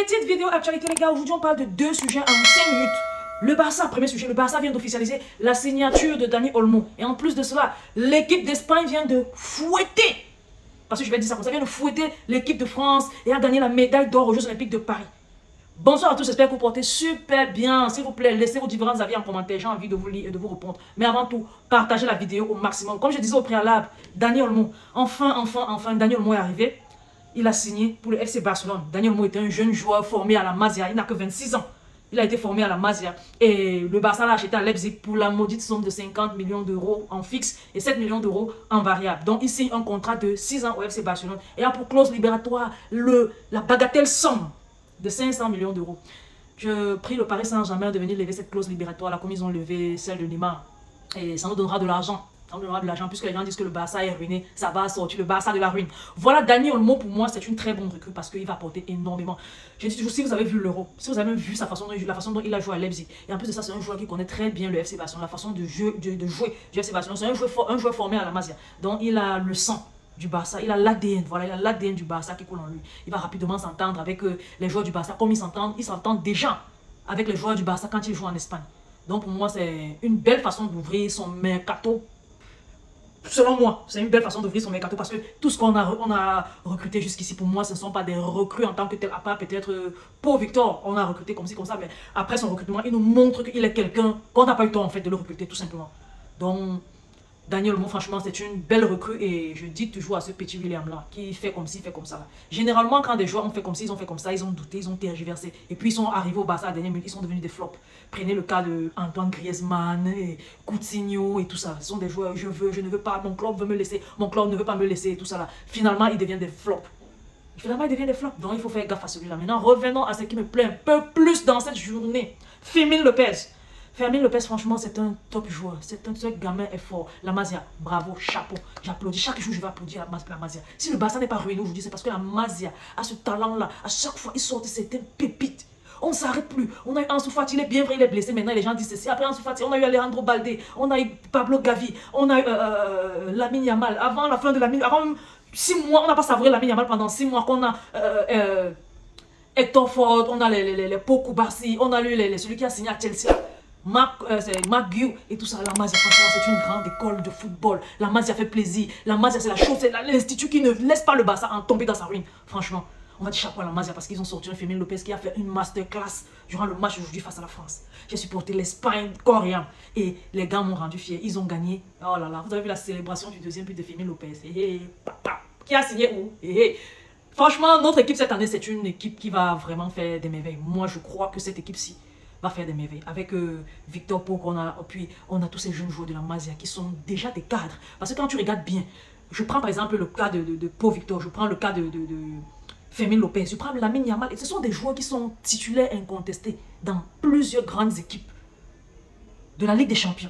Petite vidéo actualité les gars, aujourd'hui on parle de deux sujets en 5 minutes. Le Barça, premier sujet, le Barça vient d'officialiser la signature de Dani Olmo. Et en plus de cela, l'équipe d'Espagne vient de fouetter, parce que je vais dire ça comme ça, vient de fouetter l'équipe de France et a gagné la médaille d'or aux Jeux Olympiques de Paris. Bonsoir à tous, j'espère que vous portez super bien. S'il vous plaît, laissez vos différents avis en commentaire, j'ai envie de vous lire et de vous répondre. Mais avant tout, partagez la vidéo au maximum. Comme je disais au préalable, Dani Olmo, enfin, Dani Olmo est arrivé. Il a signé pour le FC Barcelone. Dani Olmo était un jeune joueur formé à la Masia. Il n'a que 26 ans. Il a été formé à la Masia. Et le Barça l'a acheté à Leipzig pour la maudite somme de 50 millions d'euros en fixe et 7 millions d'euros en variable. Donc il signe un contrat de 6 ans au FC Barcelone. Et a pour clause libératoire la bagatelle somme de 500 millions d'euros. Je prie le Paris Saint-Germain de venir lever cette clause libératoire là, comme ils ont levé celle de Neymar. Et ça nous donnera de l'argent. Ça nous donnera de l'argent, puisque les gens disent que le Barça est ruiné. Ça va sortir le Barça de la ruine. Voilà, Dani Olmo, pour moi, c'est une très bonne recrue parce qu'il va apporter énormément. Je dis toujours, si vous avez vu l'Euro, si vous avez vu la façon dont il a joué à Leipzig, et en plus de ça, c'est un joueur qui connaît très bien le FC Barcelone, la façon de jouer du FC Barcelone. C'est un joueur formé à la Masia. Donc, il a le sang du Barça, il a l'ADN, voilà, il a l'ADN du Barça qui coule en lui. Il va rapidement s'entendre avec les joueurs du Barça, comme ils s'entendent déjà avec les joueurs du Barça quand ils jouent en Espagne. Donc pour moi, c'est une belle façon d'ouvrir son mercato. Selon moi, c'est une belle façon d'ouvrir son mercato parce que tout ce qu'on a recruté jusqu'ici, pour moi, ce ne sont pas des recrues en tant que tel, à part peut-être pour Victor, on a recruté comme ci, comme ça, mais après son recrutement, il nous montre qu'il est quelqu'un qu'on n'a pas eu le temps en fait de le recruter tout simplement. Donc, Dani Olmo, franchement, c'est une belle recrue et je dis toujours à ce petit William-là qui fait comme ci, fait comme ça. Généralement, quand des joueurs ont fait comme ci, ils ont fait comme ça, ils ont douté, ils ont tergiversé. Et puis, ils sont arrivés au Barça à la dernière minute, ils sont devenus des flops. Prenez le cas de Antoine Griezmann, et Coutinho et tout ça. Ce sont des joueurs, je ne veux pas, mon club veut me laisser, mon club ne veut pas me laisser et tout ça là. Finalement, ils deviennent des flops. Finalement, ils deviennent des flops. Donc, il faut faire gaffe à celui-là. Maintenant, revenons à ce qui me plaît un peu plus dans cette journée. Fermin Lopez. Fermin Lopez, franchement, c'est un top joueur. Ce gamin est fort. La Masia, bravo, chapeau. J'applaudis. Chaque jour, je vais applaudir la Masia. Si le Barça n'est pas ruiné aujourd'hui, c'est parce que la Masia a ce talent-là. À chaque fois, il sort certaines pépites. On ne s'arrête plus. On a eu Ansu Fati, il est bien vrai, il est blessé. Maintenant, les gens disent ceci. Après Ansu Fati, on a eu Alejandro Balde. On a eu Pablo Gavi. On a eu Lamine Yamal. Avant la fin de Lamine, avant 6 mois, on n'a pas savouré Lamine Yamal pendant 6 mois qu'on a... Hector Ford, on a les Pau Barsi, on a eu celui qui a signé à Chelsea. McGill et tout ça. La Masia, franchement, c'est une grande école de football. La Masia fait plaisir. La Masia, c'est la chose, c'est l'institut qui ne laisse pas le Barça en tomber dans sa ruine. Franchement, on va dire chapeau à la Masia parce qu'ils ont sorti un Fermin Lopez qui a fait une masterclass durant le match aujourd'hui face à la France. J'ai supporté l'Espagne coréenne et les gars m'ont rendu fier. Ils ont gagné. Oh là là, vous avez vu la célébration du deuxième but de Fermin Lopez. Qui a signé où? Franchement, notre équipe cette année, c'est une équipe qui va vraiment faire des merveilles. Moi, je crois que cette équipe-ci va faire des merveilles. Avec Victor Pau, puis on a tous ces jeunes joueurs de la Masia qui sont déjà des cadres. Parce que quand tu regardes bien, je prends par exemple le cas de Pau Victor, je prends le cas de Fermin Lopez, je prends Lamine Yamal. Et ce sont des joueurs qui sont titulaires incontestés dans plusieurs grandes équipes de la Ligue des Champions.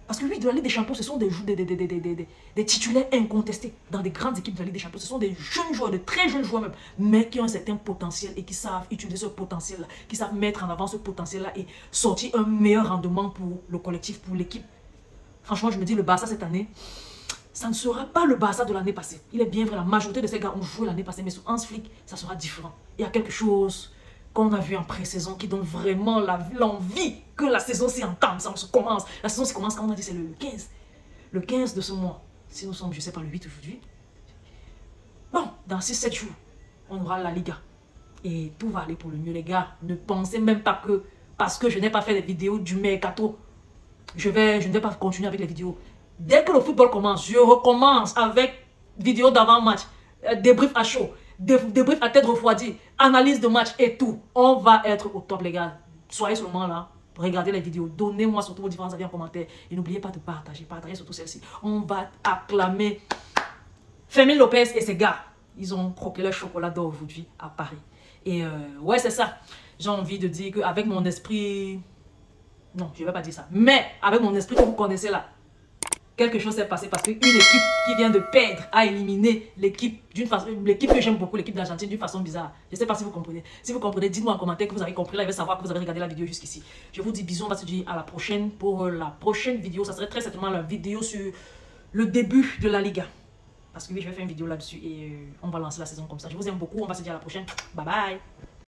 Parce que oui, de la Ligue des Champions, ce sont des titulaires incontestés dans des grandes équipes de la Ligue des Champions. Ce sont des jeunes joueurs, de très jeunes joueurs même, mais qui ont un certain potentiel et qui savent utiliser ce potentiel-là, qui savent mettre en avant ce potentiel-là et sortir un meilleur rendement pour le collectif, pour l'équipe. Franchement, je me dis, le Barça cette année, ça ne sera pas le Barça de l'année passée. Il est bien vrai, la majorité de ces gars ont joué l'année passée, mais sous Hans Flick, ça sera différent. Il y a quelque chose qu'on a vu en pré-saison qui donne vraiment l'envie que la saison s'y entame, ça se commence. La saison s'y commence quand on a dit c'est le 15. Le 15 de ce mois. Si nous sommes, je ne sais pas, le 8 aujourd'hui. Bon, dans 6-7 jours, on aura la Liga. Et tout va aller pour le mieux, les gars. Ne pensez même pas que, parce que je n'ai pas fait les vidéos du mercato, je ne vais pas continuer avec les vidéos. Dès que le football commence, je recommence avec vidéo d'avant-match, débrief à chaud. Débrief à tête refroidie, analyse de match et tout. On va être au top, les gars. Soyez seulement là, regardez les vidéos, donnez-moi surtout vos différents avis en commentaire et n'oubliez pas de partager, partagez surtout celle-ci. On va acclamer Fermin Lopez et ses gars. Ils ont croqué leur chocolat d'or aujourd'hui à Paris. Et ouais, c'est ça. J'ai envie de dire qu'avec mon esprit... Non, je ne vais pas dire ça. Mais avec mon esprit que vous connaissez là, quelque chose s'est passé parce qu'une équipe qui vient de perdre a éliminé l'équipe d'une façon, l'équipe que j'aime beaucoup, l'équipe d'Argentine, d'une façon bizarre. Je ne sais pas si vous comprenez. Si vous comprenez, dites-moi en commentaire que vous avez compris. Là, je vais savoir que vous avez regardé la vidéo jusqu'ici. Je vous dis bisous, on va se dire à la prochaine pour la prochaine vidéo. Ça serait très certainement la vidéo sur le début de la Liga. Parce que oui, je vais faire une vidéo là-dessus et on va lancer la saison comme ça. Je vous aime beaucoup, on va se dire à la prochaine. Bye bye.